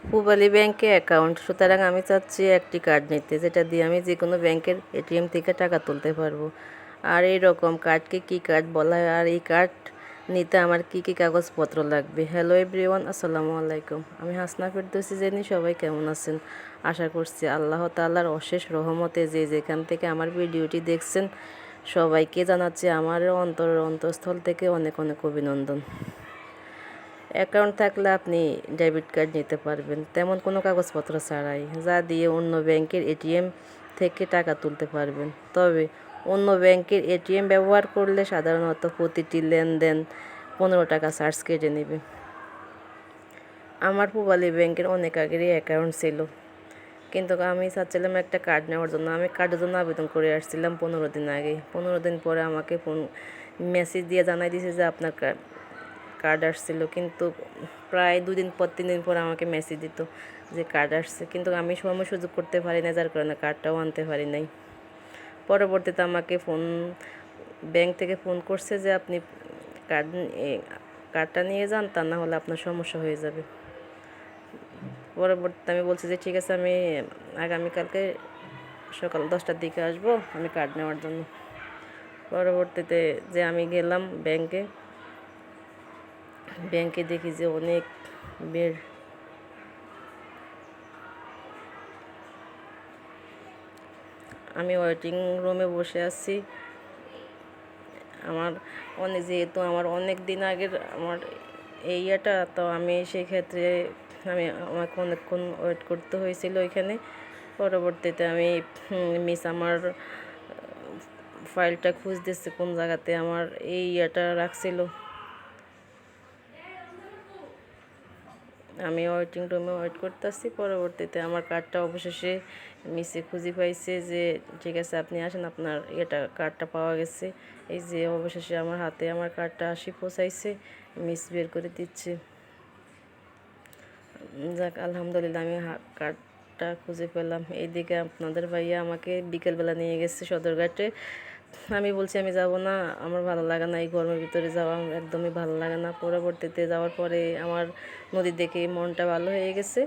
পূবালী ব্যাংকে অ্যাকাউন্ট, সুতরাং আমি চাচ্ছি একটি কার্ড নিতে, যেটা দিয়ে আমি যে কোনো ব্যাংকের এটিএম থেকে টাকা তুলতে পারবো। আর এই রকম কার্ডকে কী কার্ড বলা হয়, আর এই কার্ড নিতে আমার কী কী কাগজপত্র লাগবে। হ্যালো এভরিওয়ান, আসসালামু আলাইকুম। আমি হাসনা ফেরদৌসী। জানি সবাই কেমন আছেন। আশা করছি আল্লাহ তাআলার অশেষ রহমতে যে যেখান থেকে আমার ভিডিওটি দেখছেন সবাইকে জানাচ্ছি আমার অন্তঃস্থল থেকে অনেক অনেক অভিনন্দন। অ্যাকাউন্ট থাকলে আপনি ডেবিট কার্ড নিতে পারবেন তেমন কোনো কাগজপত্র ছাড়াই, যা দিয়ে অন্য ব্যাংকের এটিএম থেকে টাকা তুলতে পারবেন। তবে অন্য ব্যাংকের এটিএম ব্যবহার করলে সাধারণত প্রতিটি লেনদেন 15 টাকা চার্জ কেটে নেবে। আমার পূবালী ব্যাংকের অনেক আগেরই অ্যাকাউন্ট ছিল, কিন্তু আমি চাচ্ছিলাম একটা কার্ড নেওয়ার জন্য। আমি কার্ডের জন্য আবেদন করে আসছিলাম 15 দিন আগে। 15 দিন পরে আমাকে মেসেজ দিয়ে জানাই দিয়েছে যে আপনার কার্ড আসছিল, কিন্তু প্রায় 2 দিন পর 3 দিন পর আমাকে মেসেজ দিত যে কার্ড আসছে, কিন্তু আমি সময় সুযোগ করতে পারি না, যার কারণে কার্ডটাও আনতে পারি নাই। পরবর্তীতে আমাকে ব্যাংক থেকে ফোন করছে যে আপনি কার্ডটা নিয়ে যান, তা না হলে আপনার সমস্যা হয়ে যাবে। পরবর্তীতে আমি বলছি যে ঠিক আছে, আমি আগামীকালকে সকাল 10টার দিকে আসবো আমি কার্ড নেওয়ার জন্য। পরবর্তীতে যে আমি গেলাম ব্যাংকে দেখি যে অনেক ভিড়। আমি ওয়েটিং রুমে বসে আছি। যেহেতু আমার অনেক দিন আগের আমার এই ইয়েটা, তো আমি সেই ক্ষেত্রে আমাকে অনেকক্ষণ ওয়েট করতে হয়েছিল ওইখানে। পরবর্তীতে আমি আমার ফাইলটা খুঁজতেছি কোন জায়গাতে আমার এই ইয়েটা রাখছিল। আমি ওয়েটিং রুমে ওয়েট করতেছি। পরবর্তীতে আমার কার্ডটা অবশেষে খুঁজে পাইছে যে ঠিক আছে আপনি আসেন, আপনার কার্ডটা পাওয়া গেছে। এই যে অবশেষে আমার হাতে আমার কার্ডটা পৌঁছাইছে, বের করে দিচ্ছে। যাক আলহামদুলিল্লাহ, আমি কার্ডটা খুঁজে পেলাম। এইদিকে আপনাদের ভাইয়া আমাকে বিকেলবেলা নিয়ে গেছে সদরঘাটে। আমি বলছি আমি যাব না, আমার ভালো লাগে না, এই গরমের ভিতরে যাওয়া একদমই ভালো লাগে না। পরবর্তীতে যাওয়ার পরে আমার নদী দেখে মনটা ভালো হয়ে গেছে।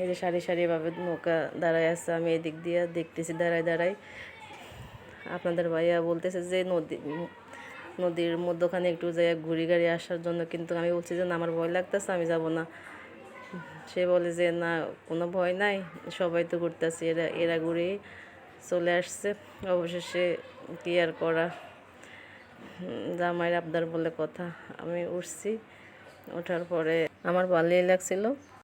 এই যে সারি সারিভাবে নৌকা দাঁড়ায় আছে, আমি এদিক দিয়ে দেখতেছি দাঁড়ায়। আপনাদের ভাইয়া বলতেছে যে নদীর মধ্যখানে একটু জায়গায় ঘুরি গাড়ি আসার জন্য, কিন্তু আমি বলছি যে না, আমার ভয় লাগতেছে, আমি যাব না। সে বলে যে না, কোনো ভয় নাই, সবাই তো ঘুরতেছে, এরা ঘুরে চলে আসছে। অবশেষে কি আর করা, জামাইয়ের আবদার বলে কথা। আমি উঠছি, ওঠার পরে আমার ভালোই লাগছিল।